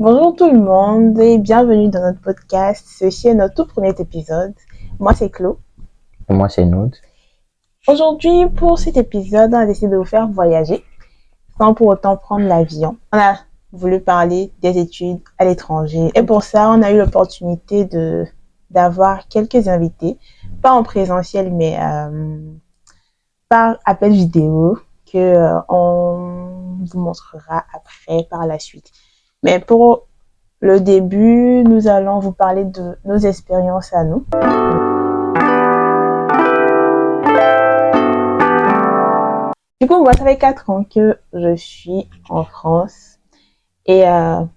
Bonjour tout le monde et bienvenue dans notre podcast. Ceci est notre tout premier épisode. Moi c'est Chlo. Et moi, c'est Noud. Aujourd'hui, pour cet épisode, on a décidé de vous faire voyager sans pour autant prendre l'avion. On a voulu parler des études à l'étranger et pour ça, on a eu l'opportunité d'avoir quelques invités, pas en présentiel mais par appel vidéo que on vous montrera après par la suite. Mais pour le début, nous allons vous parler de nos expériences à nous. Du coup, moi, ça fait 4 ans que je suis en France. Et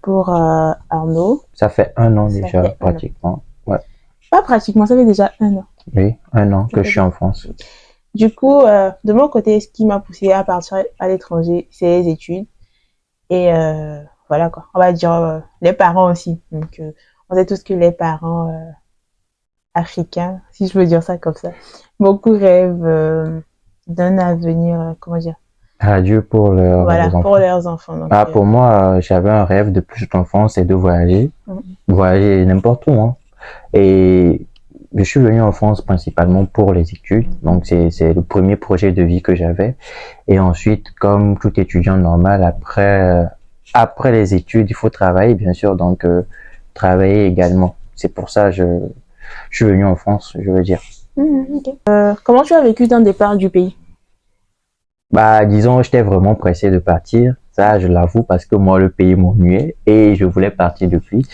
pour Arnaud... Ça fait 1 an déjà, pratiquement. Ouais. Pas pratiquement, ça fait déjà 1 an. Oui, 1 an que je suis en France. Du coup, de mon côté, ce qui m'a poussé à partir à l'étranger, c'est les études. Et voilà quoi. On va dire les parents aussi. Donc, on sait tous que les parents africains, si je veux dire ça comme ça, beaucoup rêvent d'un avenir, comment dire, Radieux pour leurs enfants. Pour leurs enfants. Donc, pour moi, j'avais un rêve depuis l'enfance, c'est de voyager. Voyager n'importe où. Et je suis venu en France principalement pour les études. Donc, c'est le premier projet de vie que j'avais. Et ensuite, comme tout étudiant normal, après les études, il faut travailler, bien sûr. Donc, travailler également. C'est pour ça que je suis venu en France, je veux dire. Okay. Comment tu as vécu ton départ du pays? Disons, j'étais vraiment pressé de partir. Ça, je l'avoue, parce que moi, le pays m'ennuyait et je voulais partir depuis.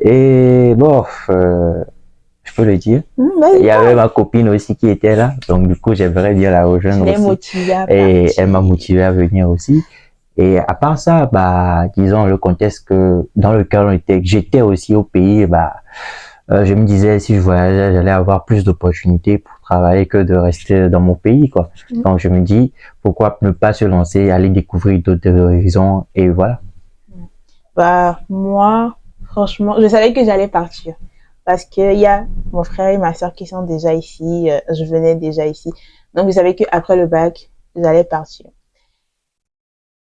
Et bon, je peux le dire. Il y avait ma copine aussi qui était là. Donc, du coup, j'aimerais bien la rejoindre aussi. Et elle m'a motivé à venir aussi. Et à part ça, disons, le contexte dans lequel j'étais aussi au pays, je me disais, si je voyageais, j'allais avoir plus d'opportunités pour travailler que de rester dans mon pays, quoi. Donc, je me dis, pourquoi ne pas se lancer, aller découvrir d'autres horizons, et voilà. Moi, franchement, je savais que j'allais partir. Parce que il y a mon frère et ma soeur qui sont déjà ici, je venais déjà ici. Donc, je savais qu'après le bac, j'allais partir.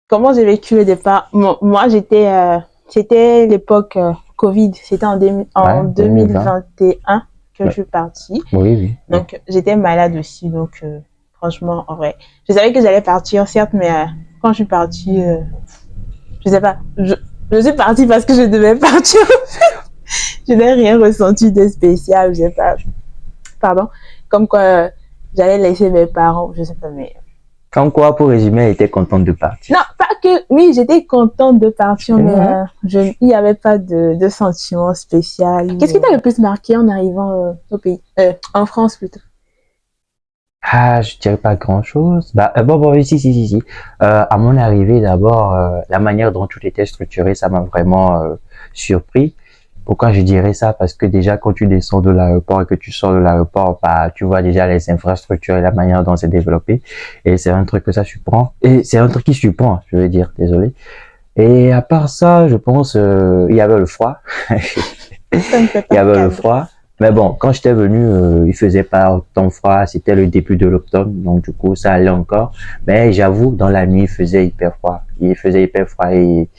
Comment j'ai vécu le départ? Moi, c'était l'époque Covid, c'était en 2021 que je suis partie. Oui. Donc, j'étais malade aussi, donc franchement, en vrai, je savais que j'allais partir, certes, mais quand je suis partie, je sais pas, je suis partie parce que je devais partir. Je n'ai rien ressenti de spécial, je sais pas, pardon, comme quoi j'allais laisser mes parents, je sais pas, mais... Comme quoi, pour résumer, elle était contente de partir. Non, pas que... Oui, j'étais contente de partir, mais il n'y avait pas de sentiment spécial. Qu'est-ce qui t'a le plus marqué en arrivant au pays? En France, plutôt. Je dirais pas grand-chose. Si. À mon arrivée, d'abord, la manière dont tout était structuré, ça m'a vraiment surpris. Pourquoi je dirais ça? Parce que déjà, quand tu descends de l'aéroport et que tu sors de l'aéroport, tu vois déjà les infrastructures et la manière dont c'est développé. Et c'est un truc que ça surprend. Et c'est un truc qui surprend, je veux dire, désolé. Et à part ça, je pense, il y avait le froid. Il y avait le froid. Mais bon, quand j'étais venu, il faisait pas autant froid. C'était le début de l'automne. Donc, du coup, ça allait encore. Mais j'avoue, dans la nuit, il faisait hyper froid. Il faisait hyper froid et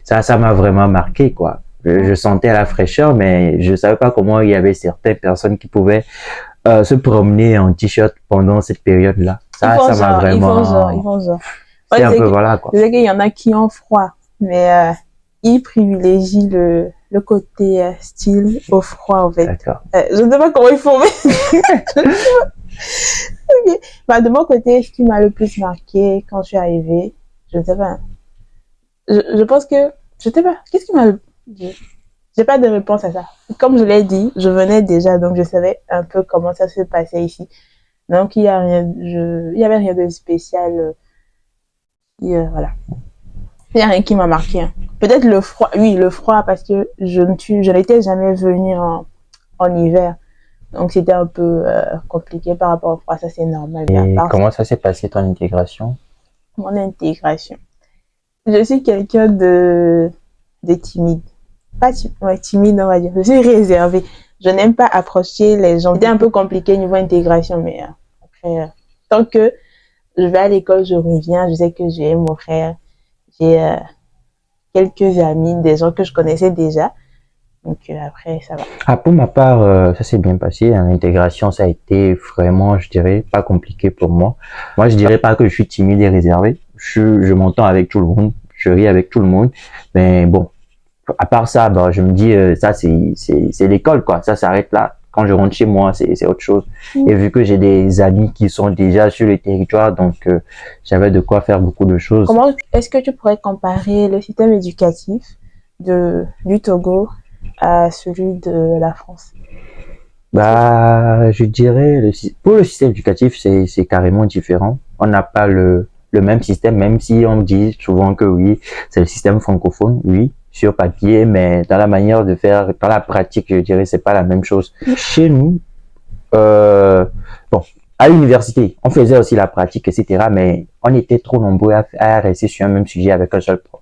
ça m'a vraiment marqué, quoi. Je sentais la fraîcheur, mais je savais pas comment il y avait certaines personnes qui pouvaient se promener en t-shirt pendant cette période-là. Ça m'a vraiment... Ils font genre. C'est un peu, voilà, quoi. Je sais qu'il y en a qui ont froid, mais ils privilégient le côté style au froid, en fait. D'accord. Je ne sais pas comment ils font, mais... Okay. De mon côté, ce qui m'a le plus marqué quand je suis arrivée, je ne sais pas. Je pense que... Je sais pas. Qu'est-ce qui m'a... J'ai pas de réponse à ça. Comme je l'ai dit, je venais déjà, donc je savais un peu comment ça se passait ici. Donc il y avait rien de spécial. Voilà. Il y a rien qui m'a marqué. Peut-être le froid. Oui, le froid parce que je n'étais jamais venue en hiver. Donc c'était un peu compliqué par rapport au froid, ça c'est normal. Et comment ça s'est passé ton intégration? Mon intégration. Je suis quelqu'un de timide. Pas timide, on va dire. Je suis réservée. Je n'aime pas approcher les gens. C'était un peu compliqué niveau intégration, mais après, tant que je vais à l'école, je reviens, je sais que j'ai mon frère, j'ai quelques amis, des gens que je connaissais déjà. Donc après, ça va. Ah, pour ma part, ça s'est bien passé. Hein. L'intégration, ça a été vraiment, je dirais, pas compliqué pour moi. Moi, je dirais pas que je suis timide et réservé. Je m'entends avec tout le monde, je ris avec tout le monde. Mais bon, à part ça, bah, je me dis, ça, c'est l'école, quoi. Ça s'arrête là. Quand je rentre chez moi, c'est autre chose. Et vu que j'ai des amis qui sont déjà sur le territoire, donc j'avais de quoi faire beaucoup de choses. Comment est-ce que tu pourrais comparer le système éducatif du Togo à celui de la France? Bah, je dirais, pour le système éducatif, c'est carrément différent. On n'a pas le même système, même si on dit souvent que oui, c'est le système francophone, oui, sur papier, mais dans la manière de faire, dans la pratique, je dirais, c'est pas la même chose. Chez nous, bon, à l'université, on faisait aussi la pratique, etc., mais on était trop nombreux à rester sur un même sujet avec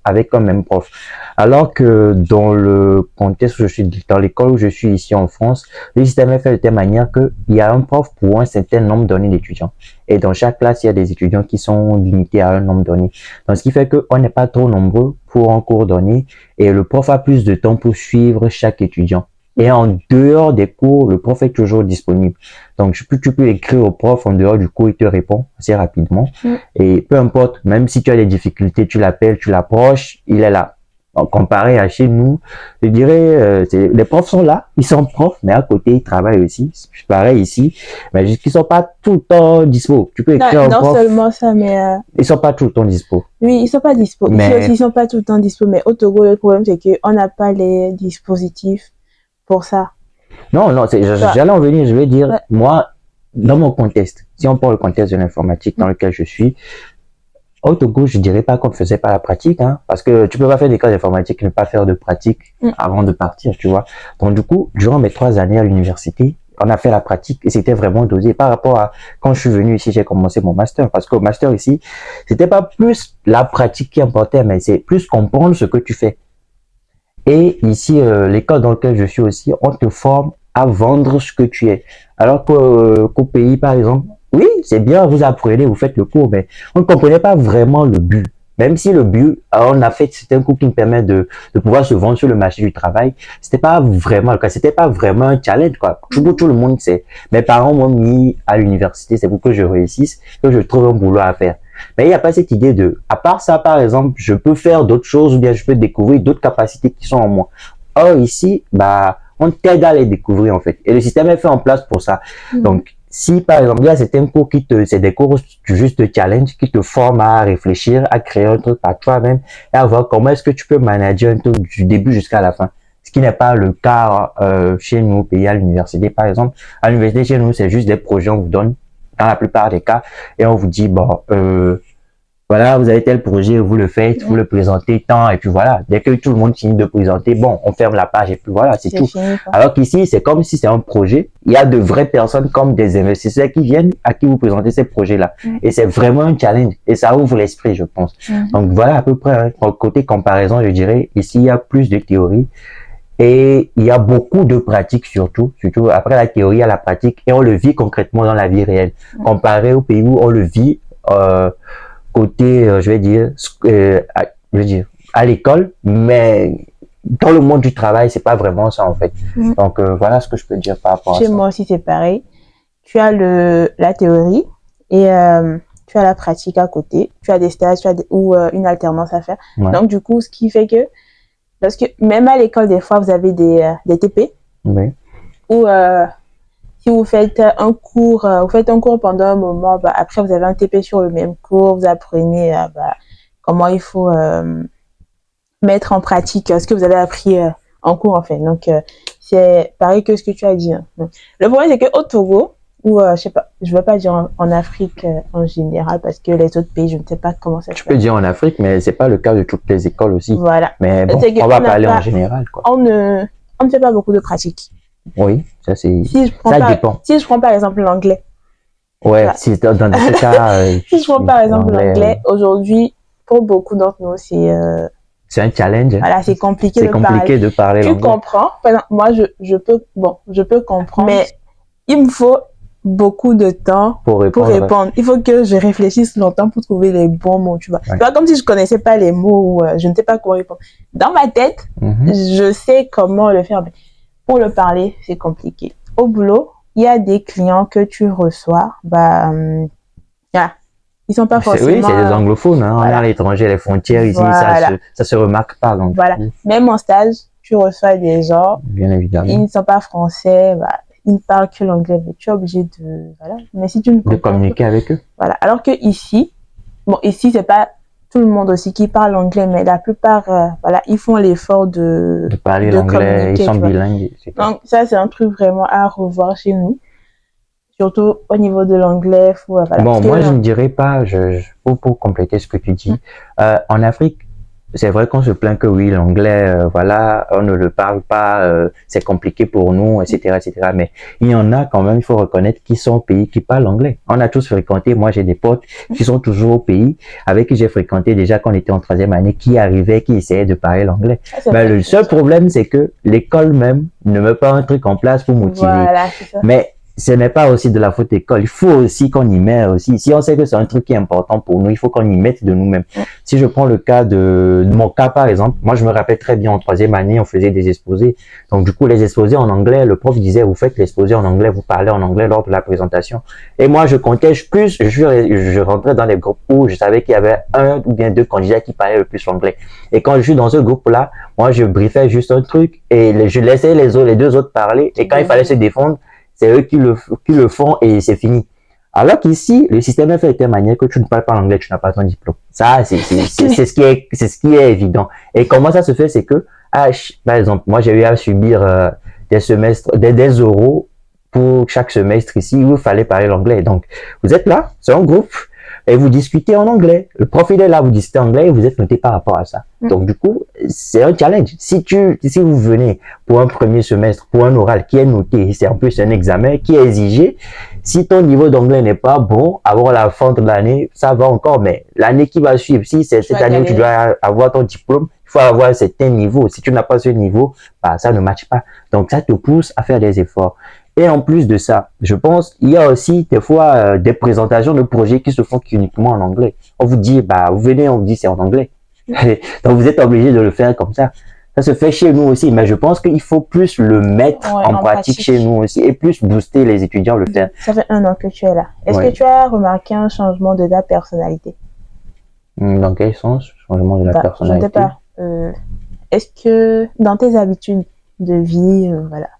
avec un même prof. Alors que dans le contexte où je suis, dans l'école où je suis ici en France, le système est fait de telle manière que il y a un prof pour un certain nombre donné d'étudiants. Et dans chaque classe, il y a des étudiants qui sont limités à un nombre donné. Donc, ce qui fait qu'on n'est pas trop nombreux pour un cours donné et le prof a plus de temps pour suivre chaque étudiant. Et en dehors des cours, le prof est toujours disponible. Donc, tu peux écrire au prof en dehors du cours, il te répond assez rapidement. Et peu importe, même si tu as des difficultés, tu l'appelles, tu l'approches, il est là. Donc, comparé à chez nous, je dirais, les profs sont là, ils sont profs, mais à côté, ils travaillent aussi. C'est pareil ici, mais juste qu'ils sont pas tout le temps dispo. Tu peux écrire au prof. Non seulement ça, mais ils sont pas tout le temps dispo. oui, ils sont pas dispo. Ici aussi, ils sont pas tout le temps dispo. Mais au Togo, le problème, c'est qu'on n'a pas les dispositifs pour ça. Non, j'allais en venir, je vais dire, moi, dans mon contexte, si on prend le contexte de l'informatique dans lequel je suis, au Togo, je dirais pas qu'on ne faisait pas la pratique, hein, parce que tu peux pas faire des cours d'informatique et ne pas faire de pratique avant de partir, tu vois. Donc, du coup, durant mes 3 années à l'université, on a fait la pratique et c'était vraiment dosé par rapport à quand je suis venu ici, j'ai commencé mon master, parce qu'au master ici, c'était pas plus la pratique qui importait, mais c'est plus comprendre ce que tu fais. Et ici, l'école dans laquelle je suis aussi, on te forme à vendre ce que tu es. Alors qu'au pays, par exemple, oui, c'est bien, vous apprenez, vous faites le cours, mais on ne comprenait pas vraiment le but. Même si le but, on a fait, c'était un cours qui me permet de pouvoir se vendre sur le marché du travail. C'était pas vraiment le cas. C'était pas vraiment un challenge, quoi. Tout le monde sait. Mes parents m'ont mis à l'université, c'est pour que je réussisse, que je trouve un boulot à faire. Mais il n'y a pas cette idée de, à part ça, par exemple, je peux faire d'autres choses ou bien je peux découvrir d'autres capacités qui sont en moi. Or, ici, bah, on t'aide à les découvrir, en fait. Et le système est fait en place pour ça. Donc, si, par exemple, il y a certains cours c'est des cours juste de challenge qui te forment à réfléchir, à créer un truc par toi-même et à voir comment est-ce que tu peux manager un truc du début jusqu'à la fin. Ce qui n'est pas le cas, chez nous, au pays, à l'université, par exemple. À l'université, chez nous, c'est juste des projets, on vous donne dans la plupart des cas, et on vous dit, bon, voilà, vous avez tel projet, vous le faites, vous le présentez tant, et puis voilà, dès que tout le monde finit de présenter, bon, on ferme la page, et puis voilà, c'est tout. Fini, alors qu'ici, c'est comme si c'est un projet, il y a de vraies personnes comme des investisseurs qui viennent à qui vous présentez ces projets-là. Et c'est vraiment un challenge, et ça ouvre l'esprit, je pense. Donc voilà à peu près, hein, côté comparaison, je dirais, ici, il y a plus de théorie, et il y a beaucoup de pratiques surtout après la théorie, il y a la pratique et on le vit concrètement dans la vie réelle. Comparé au pays où on le vit côté, je vais dire, à l'école, mais dans le monde du travail, c'est pas vraiment ça en fait. Donc voilà ce que je peux dire par rapport à ça. Chez moi aussi, c'est pareil. Tu as la théorie et tu as la pratique à côté. Tu as des stages, ou une alternance à faire. Donc du coup, ce qui fait que parce que même à l'école, des fois, vous avez des TP. Oui. Ou si vous faites un cours, pendant un moment, bah, après vous avez un TP sur le même cours, vous apprenez bah, comment il faut mettre en pratique ce que vous avez appris en cours en fait. Donc c'est pareil que ce que tu as dit. Hein. Le problème c'est qu'au Togo, ou je sais pas, je veux pas dire en Afrique en général parce que les autres pays, je ne sais pas comment ça se passe. Je peux dire en Afrique, mais c'est pas le cas de toutes les écoles aussi. Voilà. Mais bon, on va parler en général, quoi. On ne fait pas beaucoup de pratique. Oui, ça c'est. Dépend. Si je prends par exemple l'anglais. Ouais, si dans ce cas. Si je prends par exemple l'anglais, aujourd'hui, pour beaucoup d'entre nous, c'est un challenge. Voilà, c'est compliqué de parler l'anglais. Tu comprends. Par exemple, moi, je peux comprendre, mais il me faut beaucoup de temps Pour pour répondre. répondre. Il faut que je réfléchisse longtemps pour trouver les bons mots, tu vois. Ouais. C'est pas comme si je connaissais pas les mots ou je ne sais pas comment répondre. Dans ma tête, je sais comment le faire, mais pour le parler, c'est compliqué. Au boulot, il y a des clients que tu reçois, ils sont pas forcément... Oui, c'est des anglophones, hein. On est à l'étranger, les frontières ici, ça se remarque pas. Donc, voilà. Même en stage, tu reçois des gens, bien évidemment, ils ne sont pas français, ils ne parlent que l'anglais, mais tu es obligé de... Voilà. Mais si tu ne de communiquer avec eux. Voilà. Alors que ici, ici, c'est pas tout le monde aussi qui parle anglais, mais la plupart, ils font l'effort de parler l'anglais, ils sont bilingues. Donc, ça, c'est un truc vraiment à revoir chez nous. Surtout au niveau de l'anglais. Bon, moi, je ne dirais pas, pour compléter ce que tu dis, en Afrique, c'est vrai qu'on se plaint que oui, l'anglais, on ne le parle pas, c'est compliqué pour nous, etc., etc. Mais il y en a quand même, il faut reconnaître, qui sont au pays qui parlent anglais. On a tous fréquenté, moi j'ai des potes qui sont toujours au pays, avec qui j'ai fréquenté déjà quand on était en 3e année, qui arrivaient, qui essayaient de parler l'anglais. Le seul problème, c'est que l'école même ne met pas un truc en place pour motiver. Voilà, c'est ça. Mais ce n'est pas aussi de la faute d'école. Il faut aussi qu'on y mette aussi. Si on sait que c'est un truc qui est important pour nous, il faut qu'on y mette de nous-mêmes. Si je prends le cas de mon cas, par exemple, moi, je me rappelle très bien, en 3e année, on faisait des exposés. Donc, du coup, les exposés en anglais, le prof disait, vous faites l'exposé en anglais, vous parlez en anglais lors de la présentation. Et moi, je comptais plus, je rentrais dans les groupes où je savais qu'il y avait un ou bien deux candidats qui parlaient le plus l'anglais. Et quand je suis dans ce groupe-là, moi, je briefais juste un truc et je laissais les deux autres parler. Et quand il fallait se défendre, c'est eux qui le font et c'est fini. Alors qu'ici, le système est fait de telle manière que tu ne parles pas l'anglais, tu n'as pas ton diplôme. Ça, c'est ce qui est évident. Et comment ça se fait, c'est que, par exemple, moi, j'ai eu à subir des semestres, des oraux pour chaque semestre ici où il fallait parler l'anglais. Donc, vous êtes là, c'est un groupe, et vous discutez en anglais. Le prof, il est là, vous discutez en anglais et vous êtes noté par rapport à ça. Donc, du coup, c'est un challenge. Si vous venez pour un premier semestre, pour un oral qui est noté, c'est en plus un examen qui est exigé, si ton niveau d'anglais n'est pas bon, avant la fin de l'année, ça va encore, mais l'année qui va suivre, si c'est cette année où tu dois avoir ton diplôme, il faut avoir un certain niveau. Si tu n'as pas ce niveau, ça ne matche pas. Donc, ça te pousse à faire des efforts. Et en plus de ça, je pense, il y a aussi des fois des présentations de projets qui se font uniquement en anglais. On vous dit, vous venez, on vous dit c'est en anglais. Donc vous êtes obligé de le faire comme ça. Ça se fait chez nous aussi, mais je pense qu'il faut plus le mettre en pratique chez nous aussi et plus booster les étudiants le faire. Ça fait 1 an que tu es là. Est-ce que tu as remarqué un changement de ta personnalité? Dans quel sens, changement de la personnalité? Je ne sais pas. Est-ce que dans tes habitudes de vie,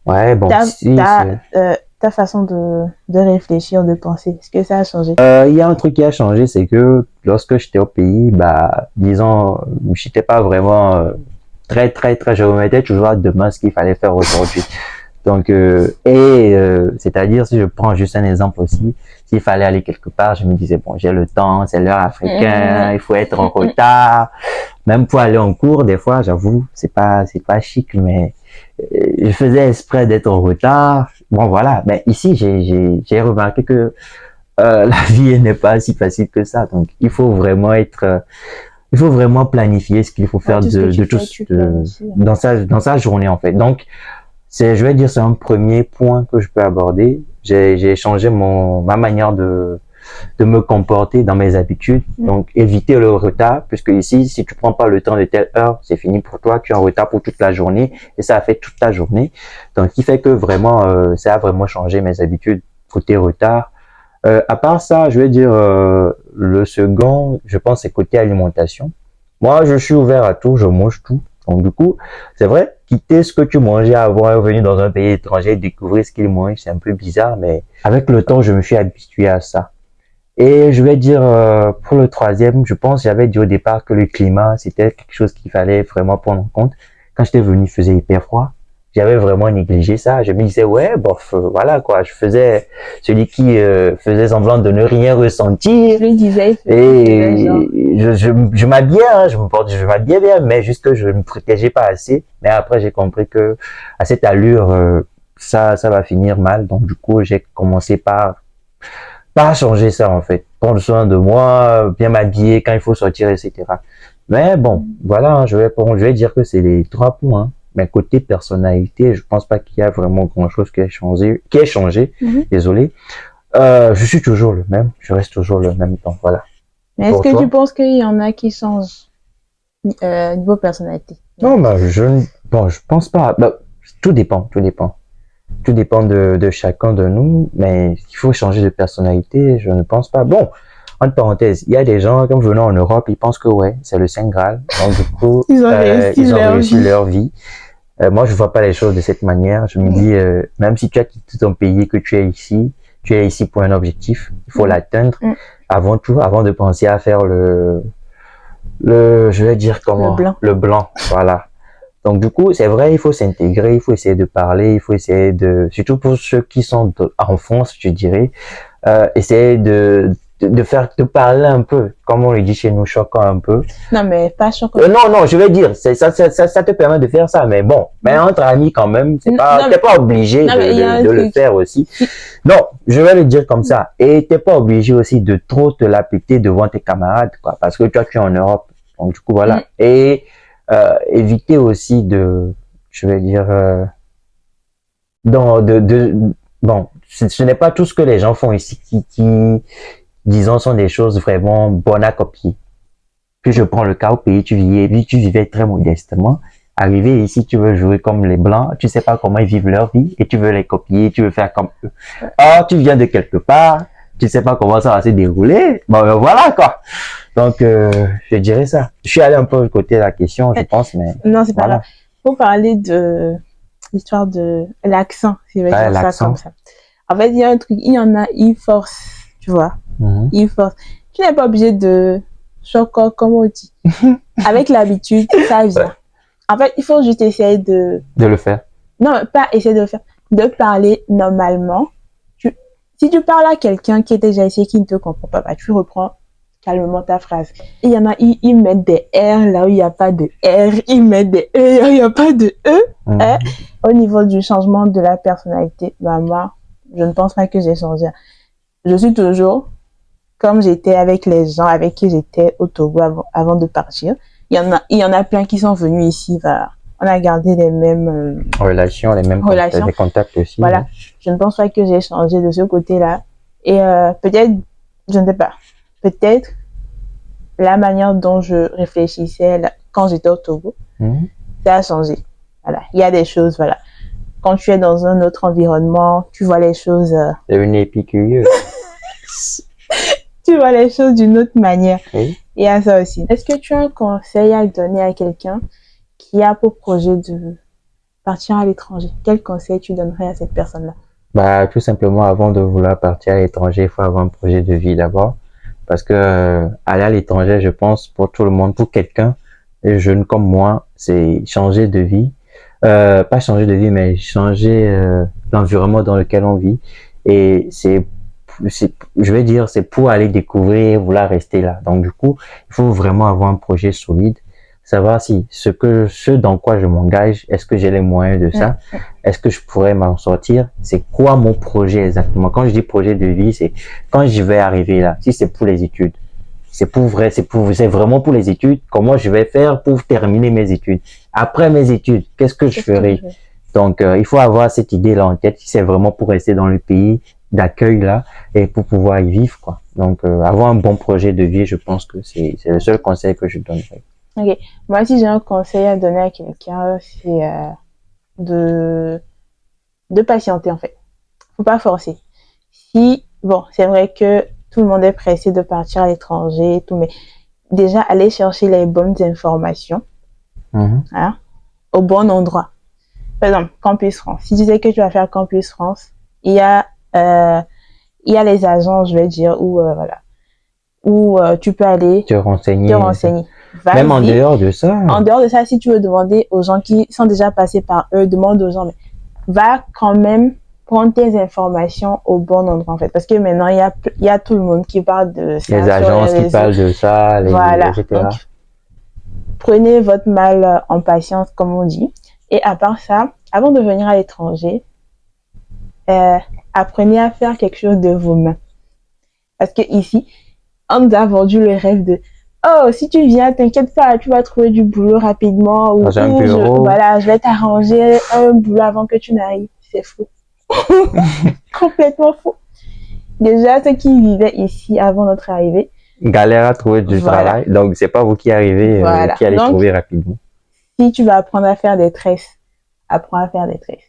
Ouais, bon, ta façon de réfléchir, de penser, est-ce que ça a changé? Il y a un truc qui a changé, c'est que lorsque j'étais au pays, disons, j'étais pas vraiment je me mettais toujours à demain ce qu'il fallait faire aujourd'hui. Donc, c'est-à-dire, si je prends juste un exemple aussi, s'il fallait aller quelque part, je me disais, bon, j'ai le temps, c'est l'heure africaine, il faut être en retard. Même pour aller en cours, des fois, j'avoue, c'est pas chic, mais je faisais exprès d'être en retard. Bon, voilà. Mais ici, j'ai remarqué que la vie n'est pas si facile que ça. Donc, il faut vraiment planifier ce qu'il faut faire dans sa journée, en fait. Donc, je vais dire, c'est un premier point que je peux aborder. J'ai changé ma manière de me comporter dans mes habitudes. Donc, éviter le retard, puisque ici, si tu prends pas le temps de telle heure, c'est fini pour toi. Tu es en retard pour toute la journée et ça a fait toute ta journée. Donc, ce qui fait que vraiment, ça a vraiment changé mes habitudes côté retard. À part ça, je vais dire, le second, je pense, c'est côté alimentation. Moi, je suis ouvert à tout, je mange tout. Donc, du coup, c'est vrai, quitter ce que tu mangeais avant, venir dans un pays étranger, découvrir ce qu'ils mangent, c'est un peu bizarre, mais avec le temps, je me suis habitué à ça. Et je vais dire, pour le troisième, je pense, j'avais dit au départ que le climat, c'était quelque chose qu'il fallait vraiment prendre en compte. Quand j'étais venu, il faisait hyper froid. J'avais vraiment négligé ça. Je me disais, ouais, bof, voilà, quoi. Je faisais celui qui faisait semblant de ne rien ressentir. Je lui disais. Et je m'habillais, hein, je m'habillais bien, mais juste que je ne me protégeais pas assez. Mais après, j'ai compris que à cette allure, ça va finir mal. Donc, du coup, j'ai commencé par changer ça, en fait. Prendre soin de moi, bien m'habiller quand il faut sortir, etc. Mais bon, voilà, hein, je vais dire que c'est les 3 points. Mais côté personnalité, je pense pas qu'il y a vraiment grand chose qui ait changé. Désolé. Je suis toujours le même, je reste toujours le même, donc voilà. Mais est-ce Pour que toi? tu penses qu'il y en a qui changent niveau personnalité? Non, bah, bon, je pense pas. Bah, tout dépend, tout dépend. Tout dépend de chacun de nous, mais il faut changer de personnalité, je ne pense pas. Bon, entre parenthèses, il y a des gens, comme venant en Europe, ils pensent que ouais, c'est le Saint Graal. Donc, du coup, Ils ont réussi ils ont leur réussi vie. leur vie. Moi, je vois pas les choses de cette manière. Je me dis, même si tu as quitté ton pays, que tu es ici pour un objectif, il faut l'atteindre. Mm. Avant tout, avant de penser à faire je vais dire Le comment, blanc. le blanc, voilà. Donc du coup, c'est vrai, il faut s'intégrer, il faut essayer de parler, il faut essayer surtout pour ceux qui sont en France, je dirais, essayer de parler un peu, comme on le dit chez nous, choquant un peu. Non, mais pas choquant. Non, je vais dire, ça te permet de faire ça, mais bon, mais entre amis quand même, t'es pas obligé de le faire aussi. Non, je vais le dire comme ça. Et t'es pas obligé aussi de trop te la péter devant tes camarades, quoi, parce que toi, tu es en Europe. Donc du coup, voilà. Et éviter aussi je vais dire, bon, ce n'est pas tout ce que les gens font ici disons, sont des choses vraiment bonnes à copier. Puis je prends le cas au pays, tu vivais très modestement. Arrivé ici, tu veux jouer comme les Blancs, tu sais pas comment ils vivent leur vie et tu veux les copier, tu veux faire comme eux. Or, tu viens de quelque part, tu sais pas comment ça va se dérouler. Bon, ben voilà, quoi. Donc, je dirais ça. Je suis allé un peu côté de la question, je pense, mais... Non, c'est pas voilà. grave. Faut parler de l'histoire de l'accent, si je vais dire ça comme ça. En fait, il y a un truc, il y en a, ils forcent, tu vois. Ils forcent. Tu n'es pas obligé de choquer, comme on dit. Avec l'habitude, ça vient. Ouais. En fait, il faut juste essayer de le faire. Non, pas essayer de le faire. De parler normalement. Si tu parles à quelqu'un qui est déjà ici, qui ne te comprend pas, bah, tu reprends calmement ta phrase. Il y en a, ils mettent des R là où il n'y a pas de R, ils mettent des E là où il n'y a pas de E. Hein? Au niveau du changement de la personnalité, bah, moi, je ne pense pas que j'ai changé. Je suis toujours comme j'étais avec les gens avec qui j'étais au Togo avant de partir. Il y en a plein qui sont venus ici, voilà. On a gardé les mêmes relations, les mêmes relations. Les contacts aussi. Voilà. Je ne pense pas que j'ai changé de ce côté-là. Et peut-être, je ne sais pas, peut-être la manière dont je réfléchissais quand j'étais au Togo, ça a changé. Voilà. Il y a des choses, voilà. Quand tu es dans un autre environnement, tu vois les choses... C'est une épicurieuse. Tu vois les choses d'une autre manière. Oui. Il y a ça aussi. Est-ce que tu as un conseil à donner à quelqu'un qui a pour projet de partir à l'étranger? Quel conseil tu donnerais à cette personne-là? Bah, tout simplement, avant de vouloir partir à l'étranger, il faut avoir un projet de vie d'abord. Parce que aller à l'étranger, je pense, pour tout le monde, pour quelqu'un, jeune comme moi, c'est changer de vie. Pas changer de vie, mais changer l'environnement dans lequel on vit. Et je vais dire, c'est pour aller découvrir, vouloir rester là. Donc du coup, il faut vraiment avoir un projet solide, savoir si ce dans quoi je m'engage, est-ce que j'ai les moyens de ça, est-ce que je pourrais m'en sortir, c'est quoi mon projet exactement. Quand je dis projet de vie, c'est quand je vais arriver là, si c'est pour les études, c'est vraiment pour les études, comment je vais faire pour terminer mes études. Après mes études, qu'est-ce que je ferai? Donc, il faut avoir cette idée-là en tête, si c'est vraiment pour rester dans le pays d'accueil là, et pour pouvoir y vivre, quoi. Donc, avoir un bon projet de vie, je pense que c'est le seul conseil que je donnerais. Ok. Moi, si j'ai un conseil à donner à quelqu'un, c'est de patienter, en fait. Faut pas forcer. Bon, c'est vrai que tout le monde est pressé de partir à l'étranger et tout, mais déjà, aller chercher les bonnes informations, hein, au bon endroit. Par exemple, Campus France. Si tu sais que tu vas faire Campus France, il y a les agences, je vais dire, où tu peux aller te renseigner. Même en dehors de ça. En dehors de ça, si tu veux demander aux gens qui sont déjà passés par eux, demande aux gens, mais va quand même prendre tes informations au bon endroit, en fait. Parce que maintenant, il y a tout le monde qui parle de ça. Les agences qui parlent de ça, voilà. etc. Donc, prenez votre mal en patience, comme on dit. Et à part ça, avant de venir à l'étranger, apprenez à faire quelque chose de vos mains. Parce que ici, on nous a vendu le rêve de oh, si tu viens, t'inquiète pas, tu vas trouver du boulot rapidement. Ou je vais t'arranger un boulot avant que tu n'arrives. C'est faux. Complètement faux. déjà, ceux qui vivaient ici avant notre arrivée, Galère à trouver du voilà, travail. Donc, c'est pas vous qui arrivez, voilà. qui allez Donc, trouver rapidement. si tu vas apprendre à faire des tresses, apprends à faire des tresses.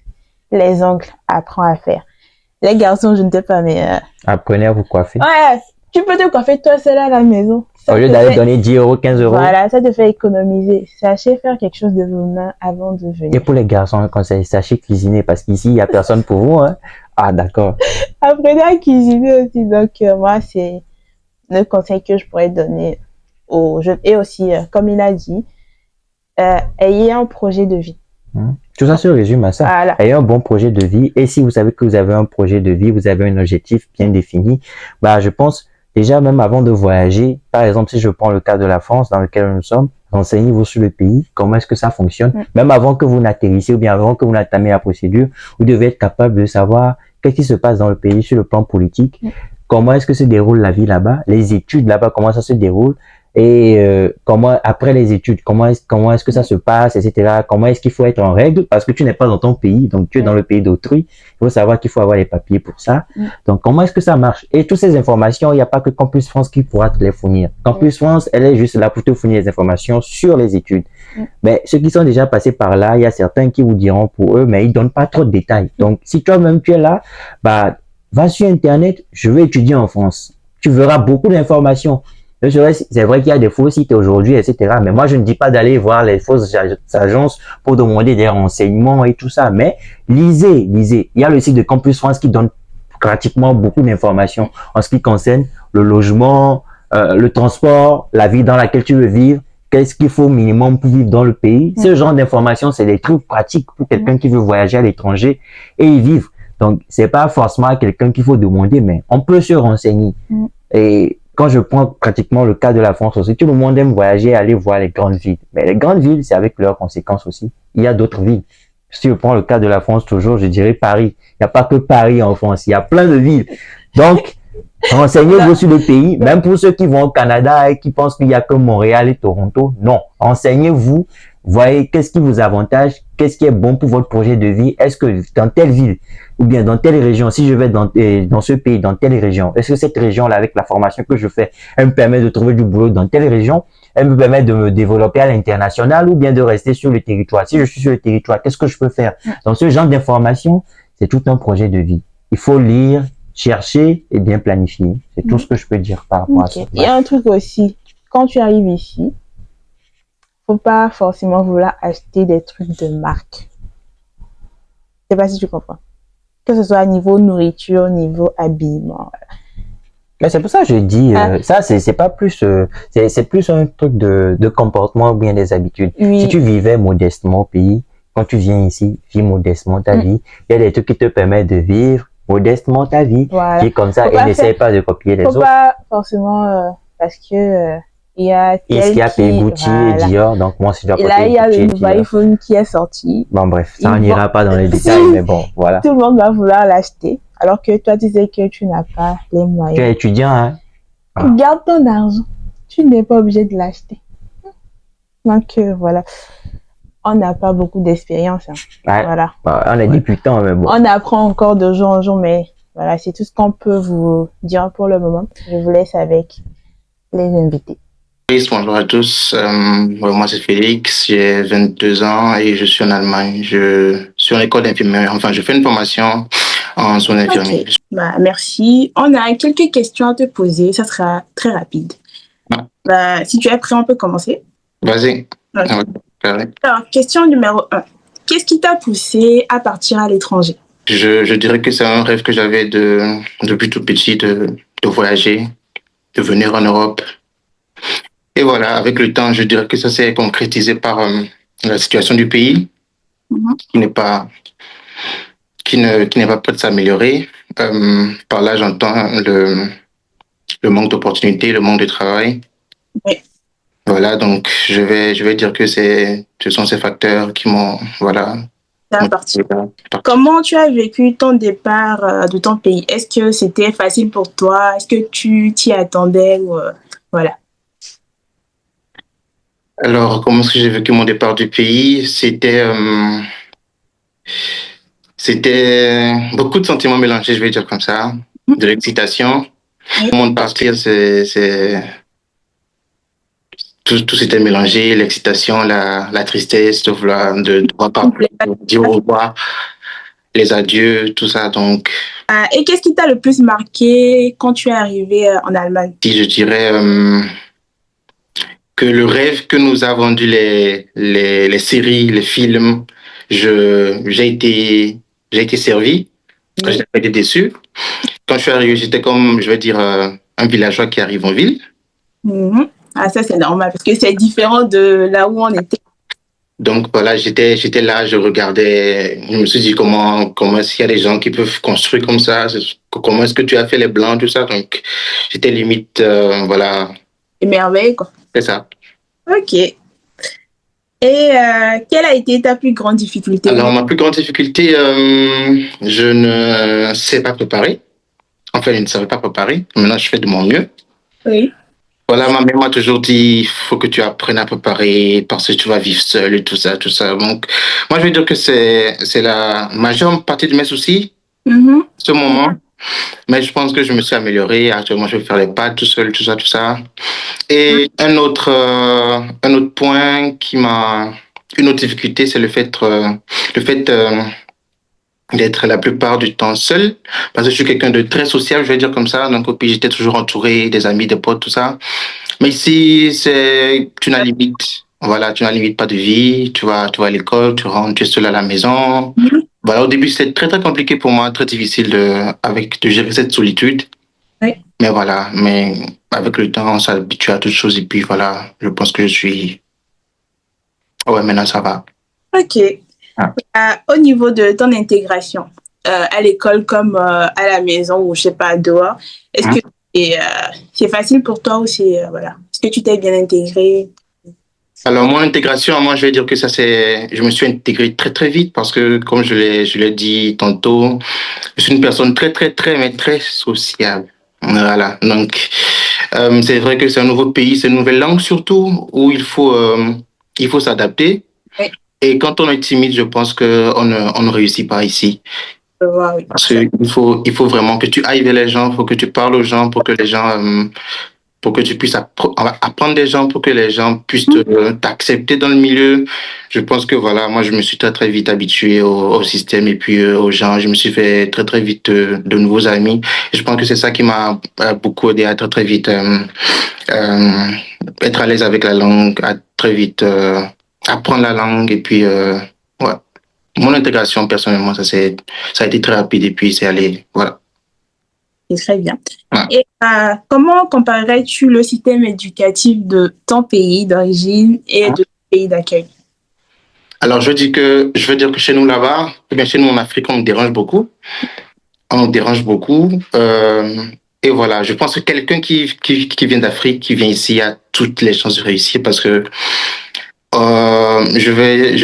Les ongles, apprends à faire. Les garçons, je ne sais pas, mais Apprenez à vous coiffer. ouais, tu peux te coiffer toi seul à la maison. Au lieu d'aller donner 10 euros, 15 euros. Voilà, ça te fait économiser. Sachez faire quelque chose de vos mains avant de venir. Et pour les garçons, un conseil, sachez cuisiner parce qu'ici, il n'y a personne pour vous. Hein. Ah, d'accord. Apprenez à cuisiner aussi. Donc, moi, c'est le conseil que je pourrais donner aux jeunes. Et aussi, comme il a dit, ayez un projet de vie. Tout ça se résume à ça. Voilà. Ayez un bon projet de vie. Et si vous savez que vous avez un projet de vie, vous avez un objectif bien défini, bah, je pense, déjà, même avant de voyager, par exemple, si je prends le cas de la France dans lequel nous sommes, renseignez-vous sur le pays, comment est-ce que ça fonctionne. Même avant que vous n'atterrissiez ou bien avant que vous n'entamez la procédure, vous devez être capable de savoir qu'est-ce qui se passe dans le pays sur le plan politique, comment est-ce que se déroule la vie là-bas, les études là-bas, comment ça se déroule, et comment après les études, comment est-ce que ça se passe, etc. Comment est-ce qu'il faut être en règle parce que tu n'es pas dans ton pays, donc tu es dans le pays d'autrui. Il faut savoir qu'il faut avoir les papiers pour ça. Donc comment est-ce que ça marche? Et toutes ces informations, il n'y a pas que Campus France qui pourra te les fournir. Campus France, elle est juste là pour te fournir les informations sur les études. Mais ceux qui sont déjà passés par là, il y a certains qui vous diront pour eux, mais ils donnent pas trop de détails. Donc si toi-même tu es là, bah va sur Internet, je veux étudier en France. Tu verras beaucoup d'informations. C'est vrai qu'il y a des faux sites aujourd'hui, etc. Mais moi, je ne dis pas d'aller voir les fausses agences pour demander des renseignements et tout ça. Mais lisez, lisez. Il y a le site de Campus France qui donne pratiquement beaucoup d'informations en ce qui concerne le logement, le transport, la vie dans laquelle tu veux vivre. Qu'est-ce qu'il faut minimum pour vivre dans le pays? Ce genre d'informations, c'est des trucs pratiques pour quelqu'un qui veut voyager à l'étranger et y vivre. Donc, c'est pas forcément à quelqu'un qu'il faut demander, mais on peut se renseigner. Et quand je prends pratiquement le cas de la France aussi, tout le monde aime voyager, aller voir les grandes villes. Mais les grandes villes, c'est avec leurs conséquences aussi. Il y a d'autres villes. Si je prends le cas de la France toujours, je dirais Paris. Il n'y a pas que Paris en France, il y a plein de villes. Donc, renseignez-vous sur le pays, même pour ceux qui vont au Canada et qui pensent qu'il n'y a que Montréal et Toronto. Non, renseignez-vous, voyez qu'est-ce qui vous avantage, qu'est-ce qui est bon pour votre projet de vie. Est-ce que dans telle ville ou bien dans telle région, si je vais dans ce pays, dans telle région, est-ce que cette région-là, avec la formation que je fais, elle me permet de trouver du boulot dans telle région, elle me permet de me développer à l'international ou bien de rester sur le territoire. Si je suis sur le territoire, qu'est-ce que je peux faire? Donc, ce genre d'information, c'est tout un projet de vie. Il faut lire, chercher et bien planifier. C'est tout ce que je peux dire par rapport à ça. Il y a un truc aussi. Quand tu arrives ici, faut pas forcément vouloir acheter des trucs de marque. Je sais pas si tu comprends. Que ce soit niveau nourriture, niveau habillement. Mais c'est pour ça que je dis, ça, c'est pas plus, c'est plus un truc de comportement ou bien des habitudes. Oui. Si tu vivais modestement au pays, quand tu viens ici, vis modestement ta vie. Il y a des trucs qui te permettent de vivre modestement ta vie. Voilà. Qui est comme ça et n'essaie pas de copier les autres. Faut pas forcément, parce que, il y a Est-ce qu'il y a payé Gucci et Dior, donc moi, si je dois et là, il y a Gucci le nouveau iPhone qui est sorti. Bon, bref, ça, on n'ira pas dans les détails, mais bon, voilà. Tout le monde va vouloir l'acheter, alors que toi, tu sais que tu n'as pas les moyens. Tu es étudiant, hein? Garde ton argent. Tu n'es pas obligé de l'acheter. Donc, voilà. On n'a pas beaucoup d'expérience. Hein. Ouais. Voilà. Bah, on est débutant, mais bon. On apprend encore de jour en jour, mais voilà, c'est tout ce qu'on peut vous dire pour le moment. Je vous laisse avec les invités. Oui, bonjour à tous. Moi, c'est Félix, j'ai 22 ans et je suis en Allemagne. Je suis en école d'infirmière. Enfin, je fais une formation en soins infirmiers. Okay. Bah, merci. On a quelques questions à te poser. Ça sera très rapide. Ah. Bah, si tu es prêt, on peut commencer. Vas-y. Okay. Alors, question numéro 1. Qu'est-ce qui t'a poussé à partir à l'étranger? Je dirais que c'est un rêve que j'avais depuis tout petit de voyager, de venir en Europe. Et voilà, avec le temps, je dirais que ça s'est concrétisé par la situation du pays, qui n'est pas prêt de s'améliorer. Par là, j'entends le manque d'opportunités, le manque de travail. Oui. Voilà, donc je vais dire que ce sont ces facteurs qui m'ont, voilà. Comment tu as vécu ton départ de ton pays? Est-ce que c'était facile pour toi? Est-ce que tu t'y attendais ou voilà? Alors, comment est-ce que j'ai vécu mon départ du pays? C'était beaucoup de sentiments mélangés, je vais dire comme ça. de l'excitation. Oui. Au moment de partir, tout s'était mélangé, l'excitation, la tristesse, de devoir partir, de dire au revoir, les adieux, tout ça. Donc, Et qu'est-ce qui t'a le plus marqué quand tu es arrivé en Allemagne? si je dirais que le rêve que nous a vendu les séries, les films, j'ai été servi. Oui. J'ai été déçu. Quand je suis arrivé, j'étais comme, je vais dire, un villageois qui arrive en ville. Mhm. Ah, ça, c'est normal parce que c'est différent de là où on était. Donc voilà, j'étais là, je regardais, je me suis dit comment est-ce qu'il y a des gens qui peuvent construire comme ça, comment est-ce que tu as fait les blancs, tout ça. Donc j'étais limite, voilà, Émerveillé, quoi. c'est ça. Ok. Et quelle a été ta plus grande difficulté? Alors ma plus grande difficulté, je ne sais pas préparer. Enfin, je ne savais pas préparer. Maintenant, je fais de mon mieux. Oui. Voilà, ma mère m'a toujours dit, il faut que tu apprennes à préparer parce que tu vas vivre seul et tout ça, tout ça. Donc, moi, je veux dire que c'est la majeure partie de mes soucis, Mhm. ce moment. Mais je pense que je me suis amélioré. Actuellement, je vais faire les pâtes tout seul, tout ça, tout ça. Et un autre point une autre difficulté, c'est le fait, d'être la plupart du temps seul, parce que je suis quelqu'un de très social, je vais dire comme ça. Donc, au pays, j'étais toujours entouré des amis, des potes, tout ça. Mais ici, tu n'as limite. Voilà, tu n'as limite pas de vie. Tu vas à l'école, tu rentres, tu es seul à la maison. Mhm. Voilà, au début, c'était très, très compliqué pour moi, très difficile de gérer cette solitude. Oui. Mais voilà, mais avec le temps, on s'habitue à toutes choses. Et puis voilà, je pense que ouais, maintenant, ça va. Ok. Ah. Au niveau de ton intégration, à l'école comme à la maison ou je sais pas, dehors, est-ce que c'est facile pour toi ou voilà, est-ce que tu t'es bien intégré? Alors, mon intégration, moi, je vais dire que je me suis intégré très, très vite parce que, comme je l'ai dit tantôt, je suis une personne très, très, très, mais très sociable. Voilà. Donc, c'est vrai que c'est un nouveau pays, c'est une nouvelle langue surtout, où il faut s'adapter. Oui, Et quand on est timide, je pense on ne réussit pas ici. je vois, oui. Parce qu'il il faut vraiment que tu ailles vers les gens, il faut que tu parles aux gens pour que les gens, pour que tu puisses apprendre des gens, pour que les gens puissent t'accepter dans le milieu. Je pense que voilà, moi je me suis très très vite habitué au système et puis aux gens. Je me suis fait très très vite de nouveaux amis. Et je pense que c'est ça qui m'a beaucoup aidé à très très vite euh, être à l'aise avec la langue, à très vite apprendre la langue et puis ouais. Mon intégration personnellement, ça a été très rapide et puis c'est allé, voilà. C'est très bien. Ouais. Et comment comparerais-tu le système éducatif de ton pays d'origine et de ton pays d'accueil? Alors, je veux dire que chez nous là-bas, eh bien chez nous en Afrique, on nous dérange beaucoup. On nous dérange beaucoup. Et voilà, je pense que quelqu'un qui vient d'Afrique, qui vient ici, a toutes les chances de réussir parce que je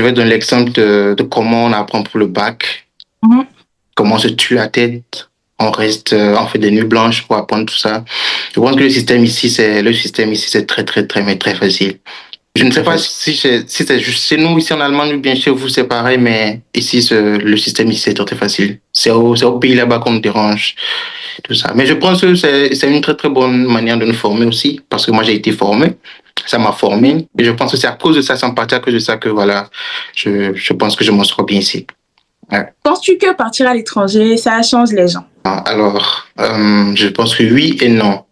vais donner l'exemple de comment on apprend pour le bac, Mhm. comment on se tue la tête, on reste, on fait des nuits blanches pour apprendre tout ça. Je pense que le système ici, c'est très, très, très, mais très facile. Je ne sais pas si c'est juste chez nous, ici en Allemagne, ou bien chez vous, c'est pareil, mais ici, le système ici, c'est très, très facile. C'est au pays là-bas qu'on nous dérange, tout ça. Mais je pense que c'est une très, très bonne manière de nous former aussi, parce que moi, j'ai été formé. Ça m'a formé. Et je pense que c'est à cause de ça, c'est en partie à cause de ça que, voilà, je pense que je m'en sors bien ici. Ouais. Penses-tu que partir à l'étranger, ça change les gens? Alors, je pense que oui et non.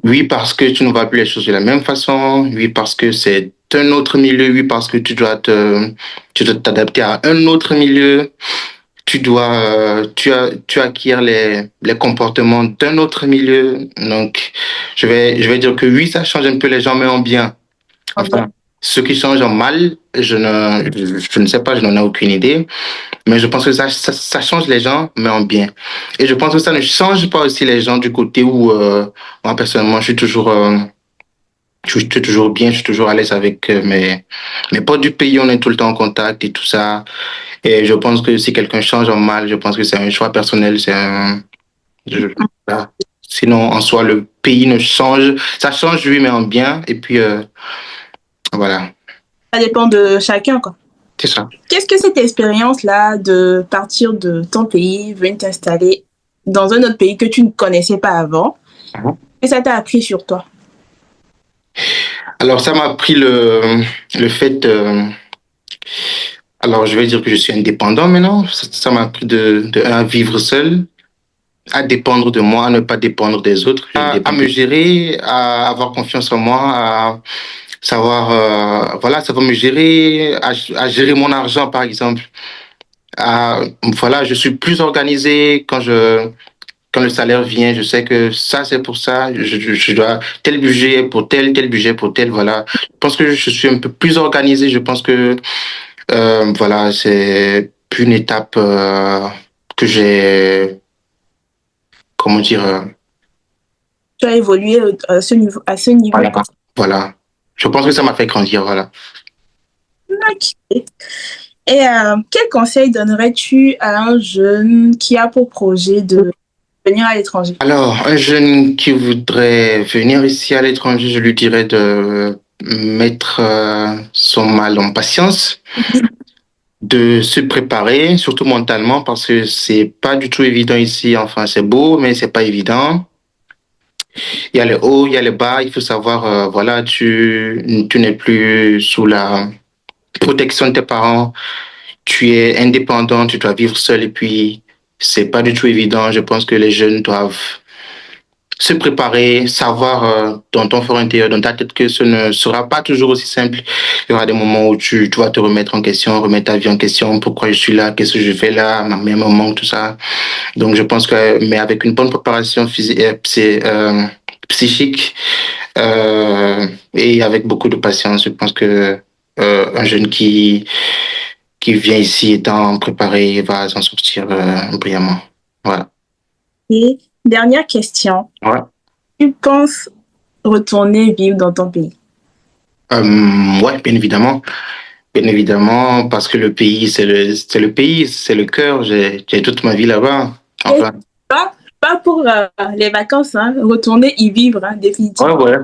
Oui, parce que tu ne vois plus les choses de la même façon. Oui, parce que c'est un autre milieu. Oui, parce que tu dois t'adapter à un autre milieu. Tu acquiers les comportements d'un autre milieu. Donc, je vais dire que oui, ça change un peu les gens, mais en bien. Enfin, ce qui change en mal, je ne sais pas, je n'en ai aucune idée. Mais je pense que ça change les gens, mais en bien. Et je pense que ça ne change pas aussi les gens du côté où, moi, personnellement, je suis toujours bien, je suis toujours à l'aise avec mes potes du pays, on est tout le temps en contact et tout ça. Et je pense que si quelqu'un change en mal, je pense que c'est un choix personnel, voilà. Sinon, en soi, le pays ne change, ça change, oui, mais en bien. Et puis, voilà, Ça dépend de chacun, quoi. c'est ça. Qu'est-ce que cette expérience-là de partir de ton pays, venir t'installer dans un autre pays que tu ne connaissais pas avant, et ça t'a appris sur toi? Alors, ça m'a appris le fait. Alors, je vais dire que je suis indépendant maintenant. Ça m'a appris à vivre seul, à dépendre de moi, à ne pas dépendre des autres, à me gérer, à avoir confiance en moi, à savoir, voilà, savoir me gérer, à gérer mon argent, par exemple. Voilà, je suis plus organisé quand le salaire vient, je sais que ça, c'est pour ça, je dois tel budget pour tel budget pour tel, voilà. Je pense que je suis un peu plus organisé, je pense que, voilà, c'est une étape que j'ai, comment dire, Tu as évolué à ce niveau. voilà, voilà. Je pense que ça m'a fait grandir, voilà. Ok. Et quel conseil donnerais-tu à un jeune qui a pour projet de venir à l'étranger? Alors, un jeune qui voudrait venir ici à l'étranger, je lui dirais de mettre son mal en patience, de se préparer, surtout mentalement, parce que c'est pas du tout évident ici. Enfin, c'est beau, mais c'est pas évident. Il y a les hauts, il y a les bas. Il faut savoir, voilà, tu n'es plus sous la protection de tes parents. Tu es indépendant, tu dois vivre seul et puis c'est pas du tout évident. Je pense que les jeunes doivent se préparer, savoir dans ton fort intérieur, dans ta tête que ce ne sera pas toujours aussi simple. Il y aura des moments où tu vas te remettre en question, remettre ta vie en question, pourquoi je suis là, qu'est-ce que je fais là, ma mère me manque, tout ça. Donc je pense que, mais avec une bonne préparation physique, psychique et avec beaucoup de patience, je pense que un jeune qui vient ici étant préparé va s'en sortir brillamment. Voilà. Et dernière question. Ouais. Tu penses retourner vivre dans ton pays? Ouais, bien évidemment. Bien évidemment, parce que le pays, c'est le pays, c'est le cœur. J'ai toute ma vie là-bas. Enfin. Pas pour les vacances, hein. Retourner y vivre, hein, définitivement. Ouais.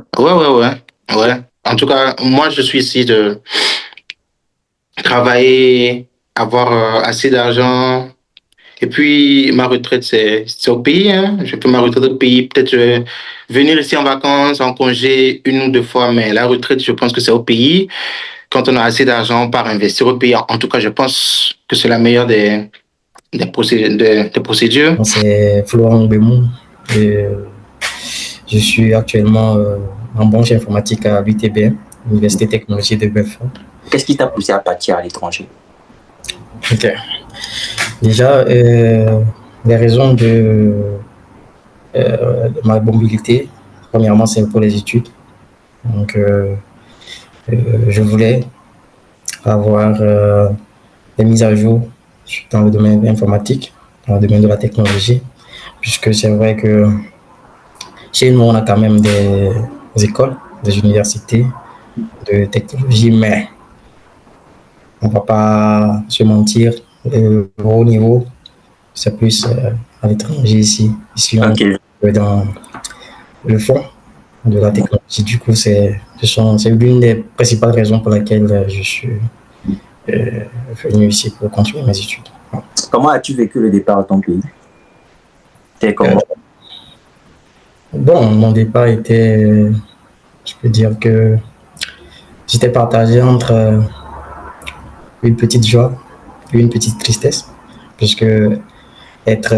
En tout cas, moi, je suis ici de travailler, avoir assez d'argent. Et puis, ma retraite, c'est au pays. Hein. Je peux ma retraite au pays. Peut-être venir ici en vacances, en congé, 1 ou 2 fois. Mais la retraite, je pense que c'est au pays. Quand on a assez d'argent, on part investir au pays. En tout cas, je pense que c'est la meilleure des procédures. C'est Florent Bémou. Je suis actuellement en branche informatique à l'UTBM, Université Technologie de Belfort. Qu'est-ce qui t'a poussé à partir à l'étranger? Ok. Déjà, les raisons de ma mobilité, premièrement, c'est pour les études. Donc, je voulais avoir des mises à jour dans le domaine informatique, dans le domaine de la technologie, puisque c'est vrai que chez nous, on a quand même des écoles, des universités de technologie, mais on ne va pas se mentir, le haut niveau, c'est plus à l'étranger ici. Ici, on est dans le fond de la technologie. Du coup, c'est l'une des principales raisons pour laquelle je suis venu ici pour continuer mes études. Comment as-tu vécu le départ de ton pays? C'était comment? Bon, mon départ était, je peux dire que j'étais partagé entre une petite joie et une petite tristesse, puisque être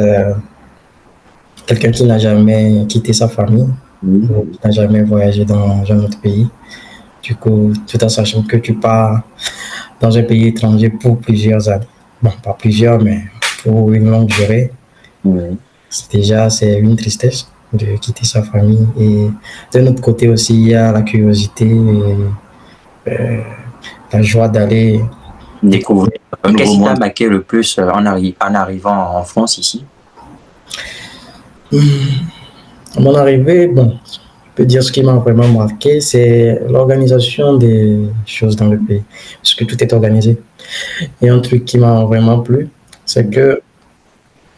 quelqu'un qui n'a jamais quitté sa famille, qui n'a jamais voyagé dans un autre pays, du coup, tout en sachant que tu pars dans un pays étranger pour plusieurs années, bon, pas plusieurs, mais pour une longue durée, déjà, c'est une tristesse de quitter sa famille. Et d'un autre côté aussi, il y a la curiosité et la joie d'aller découvrir. Qu'est-ce qui t'a marqué le plus en arrivant en France ici? À mon arrivée, bon, je peux dire ce qui m'a vraiment marqué, c'est l'organisation des choses dans le pays, parce que tout est organisé. Et un truc qui m'a vraiment plu, c'est que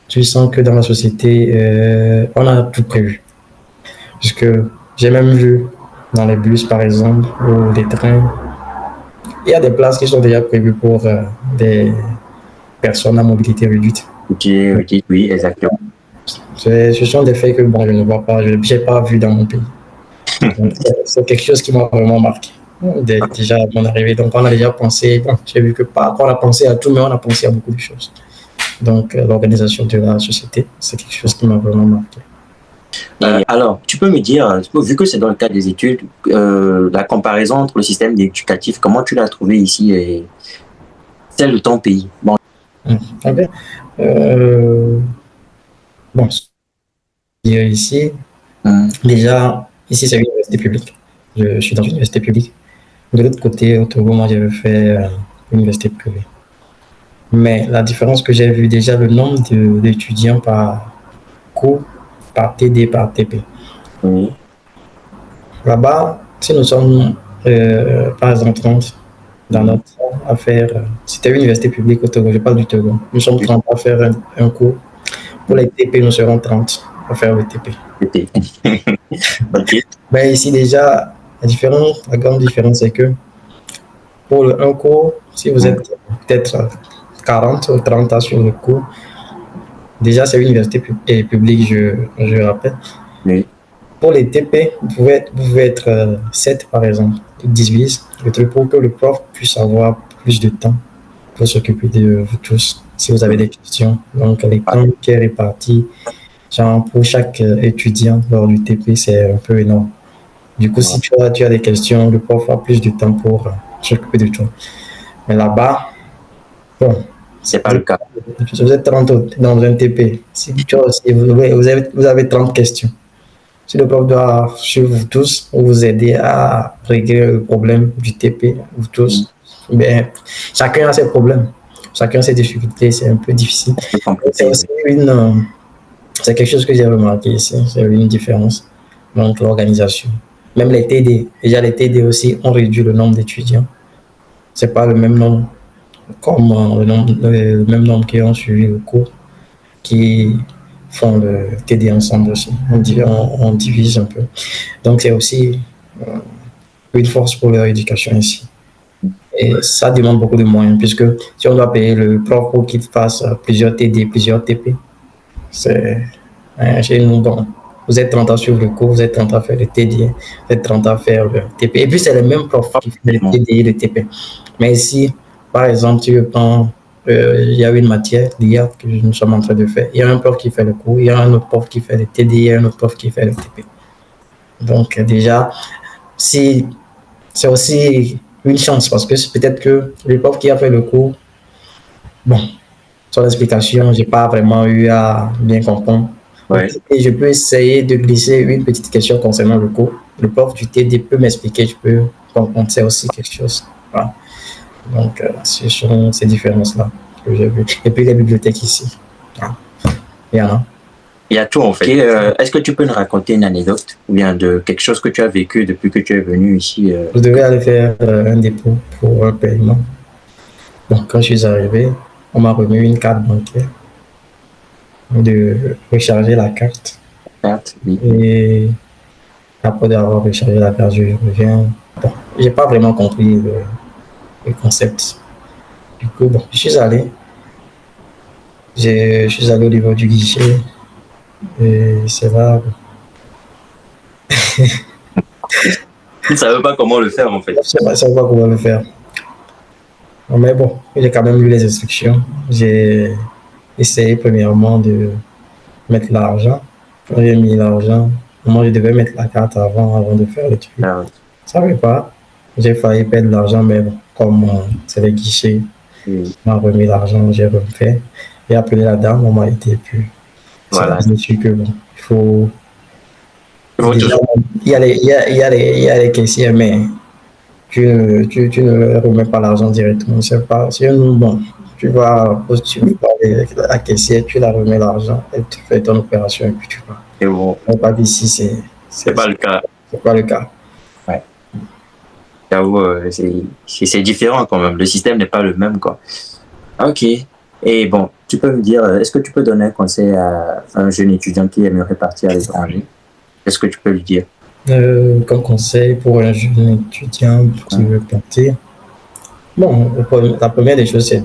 tu sens que dans la société, on a tout prévu. Puisque j'ai même vu dans les bus, par exemple, ou les trains, il y a des places qui sont déjà prévues pour des personnes à mobilité réduite. Oui, exactement. Ce sont des faits que bon, je ne vois pas, je n'ai pas vu dans mon pays. Donc, c'est quelque chose qui m'a vraiment marqué. Déjà à mon arrivée. Donc, on a déjà pensé, bon, j'ai vu que pas qu'on a pensé à tout, mais on a pensé à beaucoup de choses. Donc, l'organisation de la société, c'est quelque chose qui m'a vraiment marqué. Alors, tu peux me dire, vu que c'est dans le cadre des études, la comparaison entre le système éducatif, comment tu l'as trouvé ici et celle de ton pays? Bon. Très bien. Bon, ici, déjà, ici, c'est une université publique. Je suis dans une université publique. De l'autre côté, au Togo, moi, j'avais fait une université privée. Mais la différence que j'ai vue, déjà, le nombre d'étudiants par cours, par TD, par TP. Oui. Là-bas, si nous sommes, par exemple, 30 dans notre affaire, c'était une université publique au Togo, je parle du Togo. Nous sommes 30 à faire un cours. Pour les TP, nous serons 30 à faire le TP. Okay. Ben, ici, déjà, la grande différence, c'est que pour un cours, si vous êtes peut-être 40 ou 30 ans sur le cours, déjà, c'est une université publique, je rappelle. Oui. Pour les TP, vous pouvez être 7 par exemple, 18, pour que le prof puisse avoir plus de temps pour s'occuper de vous tous, si vous avez des questions. Donc, le temps qui est réparti, genre pour chaque étudiant lors du TP, c'est un peu énorme. Du coup, si tu as des questions, le prof a plus de temps pour s'occuper de toi. Mais là-bas, bon, c'est pas le cas. Vous êtes 30 dans un TP. Si tu as aussi, vous avez 30 questions. Si le prof doit suivre vous tous ou vous aider à régler le problème du TP, vous tous, ben, chacun a ses problèmes, chacun a ses difficultés, c'est un peu difficile. C'est aussi c'est quelque chose que j'ai remarqué ici, c'est une différence entre l'organisation. Même les TD, déjà les TD aussi ont réduit le nombre d'étudiants. C'est pas le même nombre comme le même nombre qui ont suivi le cours, qui font le TD ensemble aussi. On divise un peu. Donc, c'est aussi une force pour leur éducation ici. Et ça demande beaucoup de moyens, puisque si on doit payer le prof pour qu'il fasse plusieurs TD, plusieurs TP, c'est chez nous, bon, vous êtes 30 à suivre le cours, vous êtes 30 à faire le TD, vous êtes 30 à faire le TP. Et puis, c'est le même prof qui fait le TD et le TP. Mais ici, par exemple, tu prends, il y a une matière, l'IA, que nous sommes en train de faire. Il y a un prof qui fait le cours, il y a un autre prof qui fait le TD, il y a un autre prof qui fait le TP. Donc, déjà, si c'est aussi une chance parce que c'est peut-être que le prof qui a fait le cours, bon, son explication, j'ai pas vraiment eu à bien comprendre. Ouais. Et je peux essayer de glisser une petite question concernant le cours. Le prof du TD peut m'expliquer, je peux comprendre, c'est aussi quelque chose. Voilà. Donc, ce sont ces différences-là que j'ai vues. Et puis les bibliothèques ici. Voilà. Il y en a. Il y a tout en fait. Est-ce que tu peux nous raconter une anecdote ou bien de quelque chose que tu as vécu depuis que tu es venu ici? Je devais aller faire un dépôt pour un paiement. Donc, quand je suis arrivé, on m'a remis une carte bancaire de recharger la carte. Oui. Et après d'avoir rechargé la carte, je reviens. Bon, j'ai pas vraiment compris le concept. Du coup, bon, je suis allé au niveau du guichet. Et c'est là. Tu ne savais pas comment le faire en fait. Je ne savais pas comment le faire. Mais bon, j'ai quand même lu les instructions. J'ai essayé premièrement de mettre l'argent. Quand j'ai mis l'argent, moi je devais mettre la carte avant de faire le truc. Je ne savais pas. J'ai failli perdre l'argent, mais bon, comme c'est les guichets, on m'a remis l'argent, j'ai refait. J'ai appelé la dame, on m'a aidé. Puis voilà. Je suis que bon, il faut. Déjà, il y a les caissiers, mais tu ne remets pas l'argent directement. C'est pas. Si bon, tu vas parler avec la caissière, tu la remets l'argent, elle te fait ton opération et puis tu vas. Et bon. Pas ici, c'est pas le cas. C'est pas le cas. Ouais. J'avoue, c'est différent quand même. Le système n'est pas le même, quoi. Ok. Et bon, tu peux me dire, est-ce que tu peux donner un conseil à un jeune étudiant qui aimerait partir à l'étranger? Qu'est-ce que tu peux lui dire? Comme conseil pour un jeune étudiant qui veut partir, bon, la première des choses, c'est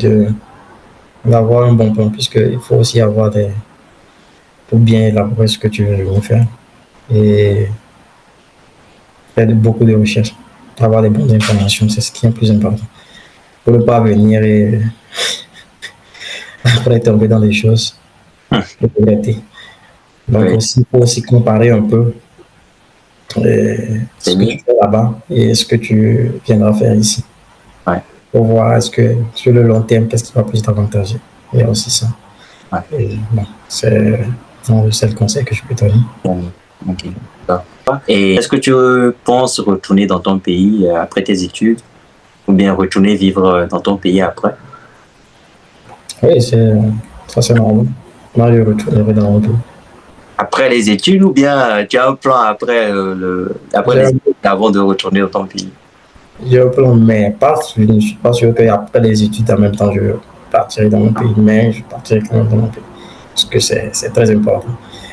d'avoir un bon plan, puisqu'il faut aussi avoir pour bien élaborer ce que tu veux venir faire et faire beaucoup de recherches, avoir les bonnes informations, c'est ce qui est le plus important. Pour ne pas venir et après tomber dans des choses et regretter. Donc Oui. aussi, il faut aussi comparer un peu C'est ce que mieux. tu fais là-bas et ce que tu viendras faire ici. Ouais. Pour voir est-ce que sur le long terme, qu'est-ce qui va plus t'avantager. Il y a aussi ça. Ouais. Et bon, c'est le conseil que je peux donner. Ok. D'accord. Et est-ce que tu penses retourner dans ton pays après tes études ou bien retourner vivre dans ton pays après? Oui, ça c'est normal. Moi, je retournerai dans mon pays. Après les études ou bien tu as un plan après, après les J'ai études avant de retourner dans ton pays? j'ai un plan, mais je ne suis pas sûr qu'après les études, en même temps, je partirai dans mon pays, mais je partirai quand même dans mon pays. Parce que c'est très important.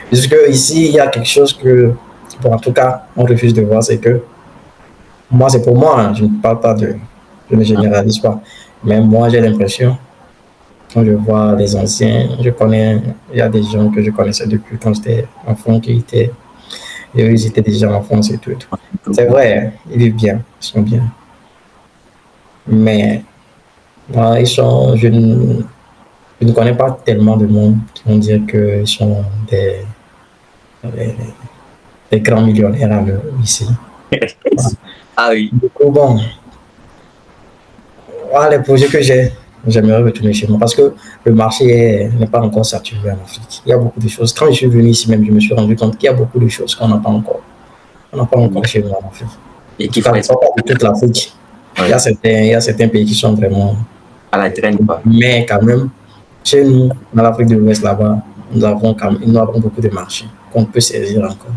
Parce que ici, il y a quelque chose que, bon, en tout cas, on refuse de voir, c'est que, moi, c'est pour moi, hein, je ne parle pas de, je ne généralise pas, mais moi, j'ai l'impression, quand je vois les anciens, il y a des gens que je connaissais depuis quand j'étais enfant et eux, ils étaient déjà en France et tout. Et tout. C'est vrai, ils vivent bien, ils sont bien. Mais je ne connais pas tellement de monde qui vont dire qu'ils sont des, des grands millionnaires ici. Ah oui. Du coup, bon, voilà les projets que j'aimerais retourner chez moi parce que le marché n'est pas encore saturé en Afrique. Il y a beaucoup de choses. Quand je suis venu ici même, je me suis rendu compte qu'il y a beaucoup de choses qu'on n'a pas encore. On n'a pas encore chez nous en Afrique. Et En tout qu'il cas, faut je ne être parle pas de toute l'Afrique. ouais, Il y a certains pays qui sont vraiment. à la traîne, quoi. Mais quand même, chez nous, dans l'Afrique de l'Ouest, là-bas, nous avons beaucoup de marchés qu'on peut saisir encore.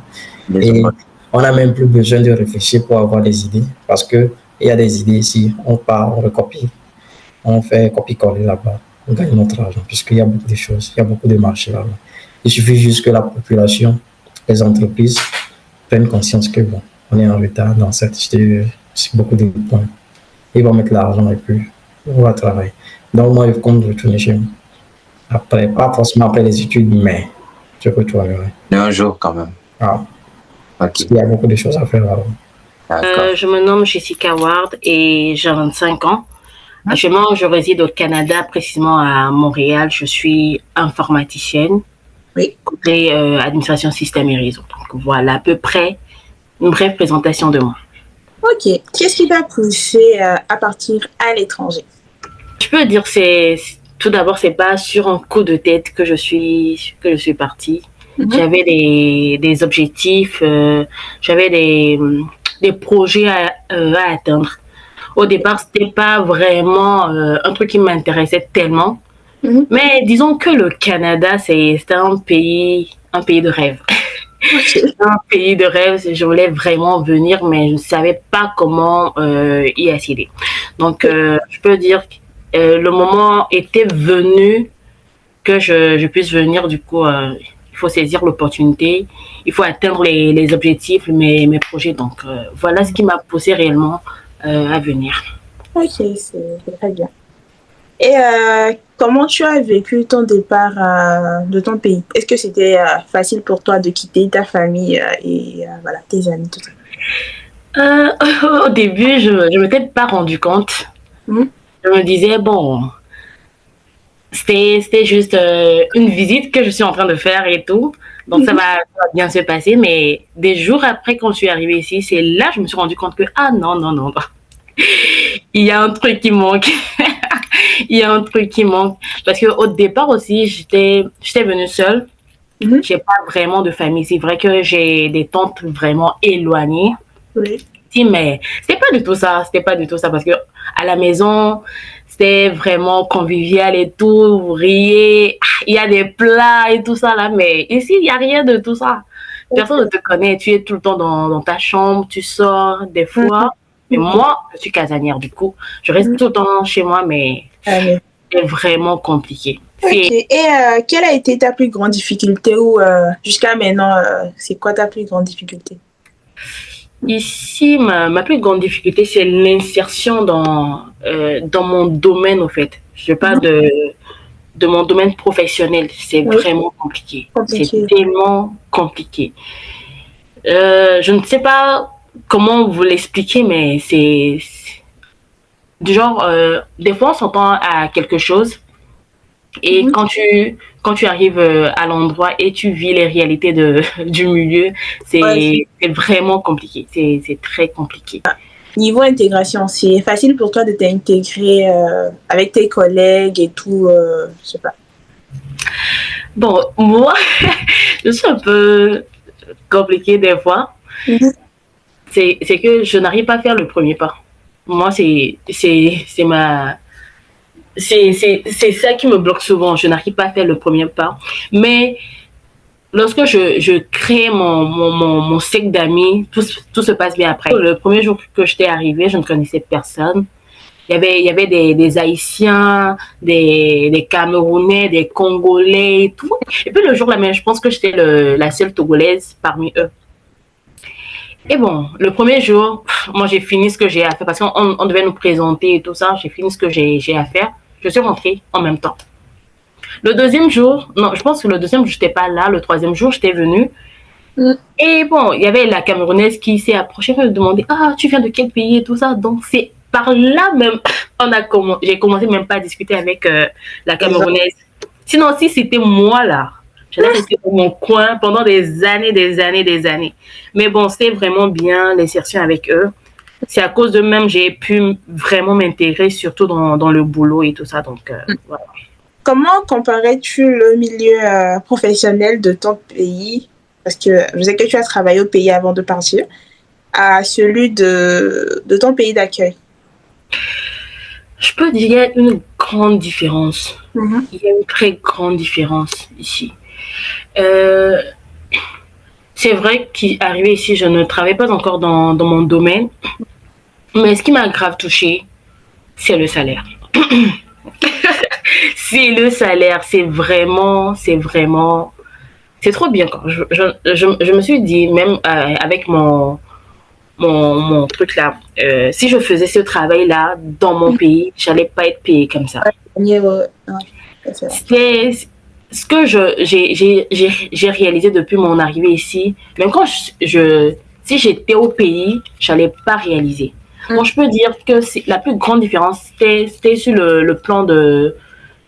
Des Et hommes. on n'a même plus besoin de réfléchir pour avoir des idées parce qu'il y a des idées ici, on part, on recopie, on fait copier-coller là-bas, on gagne notre argent puisqu'il y a beaucoup de choses, il y a beaucoup de marchés là-bas. Il suffit juste que la population, les entreprises prennent conscience que bon, on est en retard dans sur beaucoup de points. Ils vont mettre l'argent et puis on va travailler. Donc moi, je compte retourner chez moi. Après, pas forcément après les études, mais je retournerai. Mais un jour, quand même. Ah, Ok. parce qu'il y a beaucoup de choses à faire là-bas. D'accord. Je me nomme Jessica Ward et j'ai 25 ans. Actuellement, je réside au Canada, précisément à Montréal. Je suis informaticienne, Oui. côté administration système et réseau. Donc voilà à peu près une brève présentation de moi. Ok. Qu'est-ce qui t'a poussé à partir à l'étranger? Je peux dire tout d'abord, c'est pas sur un coup de tête que je suis partie. J'avais des objectifs, j'avais des projets à atteindre. Au départ, c'était pas vraiment un truc qui m'intéressait tellement. Mais disons que le Canada, c'est un pays de rêve. Un pays de rêve, je voulais vraiment venir, mais je ne savais pas comment y accéder. Donc, je peux dire que le moment était venu que je puisse venir. Du coup, il faut saisir l'opportunité, il faut atteindre les objectifs, mes projets. Donc, voilà ce qui m'a poussé réellement à venir. Ok, c'est très bien. Et comment tu as vécu ton départ de ton pays? Est-ce que c'était facile pour toi de quitter ta famille et voilà, tes amis, tout ça? Au début, je ne m'étais pas rendu compte. Je me disais, bon, c'était juste une visite que je suis en train de faire et tout. Donc, ça va bien se passer. Mais des jours après, quand je suis arrivée ici, c'est là que je me suis rendu compte que, ah non, non, non, non. Il y a un truc qui manque. Il y a un truc qui manque. Parce qu'au départ aussi, j'étais venue seule. J'ai pas vraiment de famille. C'est vrai que j'ai des tantes vraiment éloignées. Oui. Mais c'était pas du tout ça. C'était pas du tout ça. Parce que à la maison, c'était vraiment convivial et tout. Vous riez. Il y a des plats et tout ça là. Mais ici, il n'y a rien de tout ça. Personne ne te connaît. Tu es tout le temps dans ta chambre. Tu sors des fois. Mais moi, je suis casanière, du coup. Je reste tout le temps chez moi, mais c'est vraiment compliqué. Ok. Et quelle a été ta plus grande difficulté ou jusqu'à maintenant, c'est quoi ta plus grande difficulté? Ici, ma plus grande difficulté, c'est l'insertion dans mon domaine, en fait. Je parle de mon domaine professionnel, c'est vraiment compliqué. C'est tellement compliqué. Je ne sais pas comment vous l'expliquer, mais c'est du genre, des fois on s'entend à quelque chose et quand tu arrives à l'endroit et tu vis les réalités du milieu, c'est vraiment compliqué. C'est très compliqué. Niveau intégration, c'est facile pour toi de t'intégrer avec tes collègues et tout, je sais pas. Bon, moi, je suis un peu compliquée des fois. C'est que je n'arrive pas à faire le premier pas. Moi, c'est ça qui me bloque souvent. Je n'arrive pas à faire le premier pas. Mais lorsque je crée mon cercle d'amis, tout se passe bien après. Le premier jour que j'étais arrivée, je ne connaissais personne. Il y avait des Haïtiens, des Camerounais, des Congolais et tout. Et puis le jour là même, je pense que j'étais la seule Togolaise parmi eux. Et bon, le premier jour, moi j'ai fini ce que j'ai à faire parce qu'on devait nous présenter et tout ça. J'ai fini ce que j'ai à faire. Je suis rentrée en même temps. Le deuxième jour, non, je pense que le deuxième jour, je n'étais pas là. Le troisième jour, j'étais venue. Et bon, il y avait la Camerounaise qui s'est approchée et me demandait « Ah, tu viens de quel pays ?» et tout ça. Donc, c'est par là même, j'ai commencé même pas à discuter avec la Camerounaise. Sinon, si c'était moi là, j'allais rester dans mon coin pendant des années. Mais bon, c'était vraiment bien l'insertion avec eux. C'est à cause d'eux même j'ai pu vraiment m'intégrer, surtout dans le boulot et tout ça. Donc, voilà. Comment comparais-tu le milieu professionnel de ton pays, parce que je sais que tu as travaillé au pays avant de partir, à celui de ton pays d'accueil? Je peux dire qu'il y a une grande différence. Il y a une très grande différence ici. C'est vrai qu'arrivé ici, je ne travaille pas encore dans mon domaine, mais ce qui m'a grave touchée, c'est le salaire. C'est le salaire, c'est trop bien. Je me suis dit, même avec mon truc là, si je faisais ce travail là dans mon pays, j'allais pas être payée comme ça. C'était ce que j'ai réalisé depuis mon arrivée ici. Même quand si j'étais au pays, j'allais pas réaliser. Bon, je peux dire que la plus grande différence, c'était sur le plan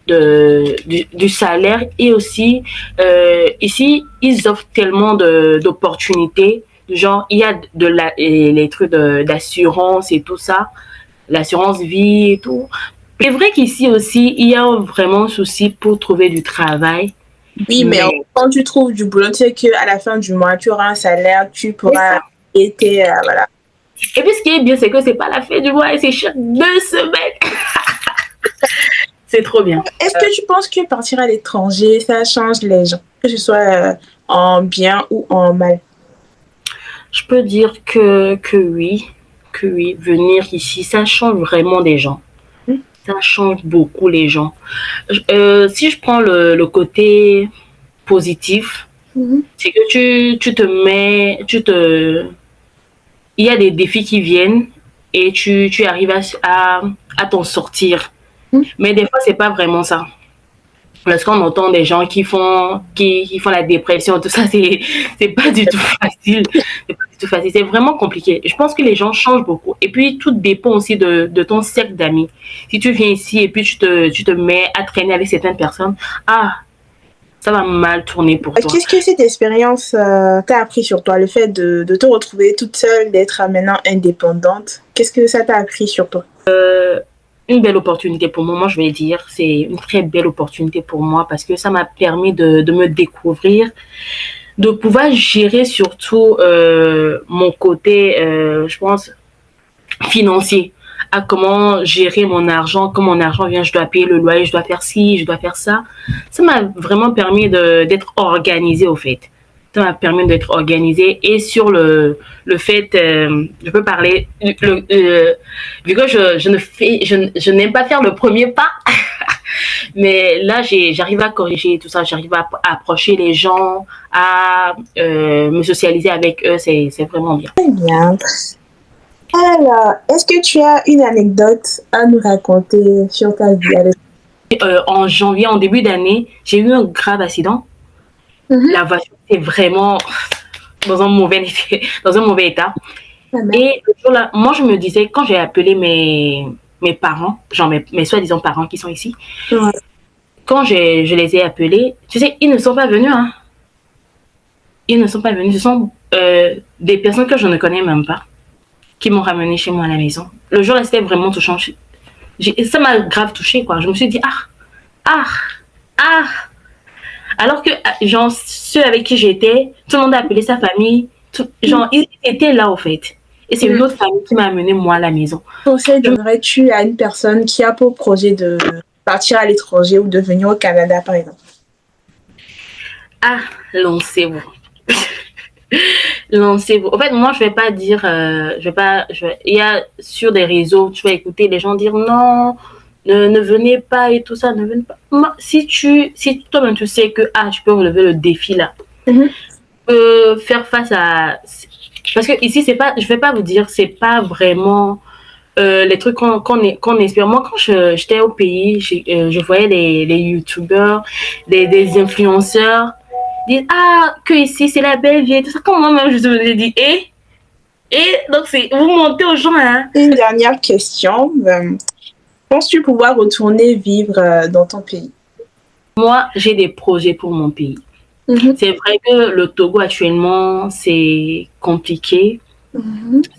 du salaire et aussi ici ils offrent tellement d'opportunités, genre il y a les trucs d'assurance et tout ça, l'assurance vie et tout. C'est vrai qu'ici aussi il y a vraiment un souci pour trouver du travail. Oui, mais quand tu trouves du boulot, tu sais qu'à la fin du mois tu auras un salaire, tu pourras aider, voilà. Et puis ce qui est bien, c'est que c'est pas la fin du mois et c'est chaque 2 semaines. C'est trop bien. Est-ce que tu penses que partir à l'étranger, ça change les gens, que ce soit en bien ou en mal? Je peux dire que oui. Venir ici, ça change vraiment des gens. Ça change beaucoup les gens. Si je prends le côté positif, c'est que tu te mets, il y a des défis qui viennent et tu arrives à t'en sortir. Mais des fois, c'est pas vraiment ça. Lorsqu'on entend des gens qui font la dépression, tout ça, c'est pas du tout facile. C'est pas du tout facile. C'est vraiment compliqué. Je pense que les gens changent beaucoup. Et puis, tout dépend aussi de ton cercle d'amis. Si tu viens ici et puis tu te mets à traîner avec certaines personnes, ça va mal tourner pour toi. Qu'est-ce que cette expérience t'a appris sur toi? Le fait de te retrouver toute seule, d'être maintenant indépendante. Qu'est-ce que ça t'a appris sur toi? Une belle opportunité pour moi, je vais dire. C'est une très belle opportunité pour moi parce que ça m'a permis de me découvrir, de pouvoir gérer surtout mon côté, je pense, financier. À comment gérer mon argent, quand mon argent vient, je dois payer le loyer, je dois faire ci, je dois faire ça. Ça m'a vraiment permis d'être organisée au fait. Ça m'a permis d'être organisée et sur le fait, je peux parler, vu que je n'aime pas faire le premier pas, mais là j'arrive à corriger tout ça, j'arrive à approcher les gens, à me socialiser avec eux, c'est vraiment bien. Très bien. Alors, est-ce que tu as une anecdote à nous raconter sur ta vie à l'étranger? En janvier, en début d'année, j'ai eu un grave accident. La voiture était vraiment dans un mauvais état. Et le jour-là, moi, je me disais, quand j'ai appelé mes parents, genre mes soi-disant parents qui sont ici, quand je les ai appelés, tu sais, ils ne sont pas venus. Hein. Ils ne sont pas venus. Ce sont des personnes que je ne connais même pas qui m'ont ramené chez moi à la maison. Le jour-là, c'était vraiment touchant. Ça m'a grave touchée, quoi. Je me suis dit, alors que, genre, ceux avec qui j'étais, tout le monde a appelé sa famille. Genre, ils étaient là, au fait. Et c'est une autre famille qui m'a amené, moi, à la maison. Conseil donnerais-tu à une personne qui a pour projet de partir à l'étranger ou de venir au Canada, par exemple? Lancez-vous. Lancez-vous. En fait, moi, je vais pas dire, il y a sur des réseaux, tu vas écouter les gens dire non, ne venez pas et tout ça, ne venez pas. Moi, si toi-même tu sais que tu peux relever le défi là, tu peux faire face à. Parce que ici, c'est pas, je vais pas vous dire, c'est pas vraiment les trucs qu'on espère. Moi, quand j'étais au pays, je voyais les youtubeurs, des influenceurs dire que ici c'est la belle vie et tout ça. Quand moi-même je me dis donc c'est vous montez aux gens hein. Une dernière question. Penses-tu pouvoir retourner vivre dans ton pays? Moi, j'ai des projets pour mon pays. C'est vrai que le Togo actuellement c'est compliqué,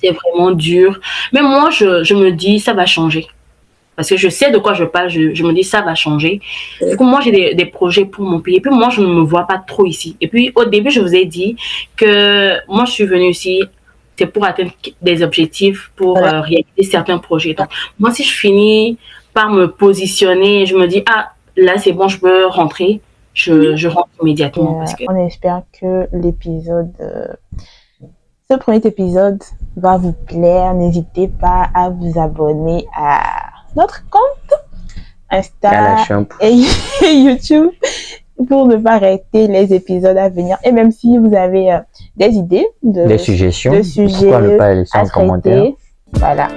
c'est vraiment dur. Mais moi je me dis ça va changer. Parce que je sais de quoi je parle, je me dis ça va changer. Du coup, moi, j'ai des projets pour mon pays. Et puis, moi, je ne me vois pas trop ici. Et puis, au début, je vous ai dit que moi, je suis venue ici, c'est pour atteindre des objectifs, pour réaliser certains projets. Donc, moi, si je finis par me positionner, je me dis, là, c'est bon, je peux rentrer, je rentre immédiatement. Parce que... On espère que ce premier épisode va vous plaire. N'hésitez pas à vous abonner à notre compte Insta et YouTube pour ne pas rater les épisodes à venir. Et même si vous avez des idées, des suggestions, de sujets pourquoi ne pas laisser en commentaire. Voilà.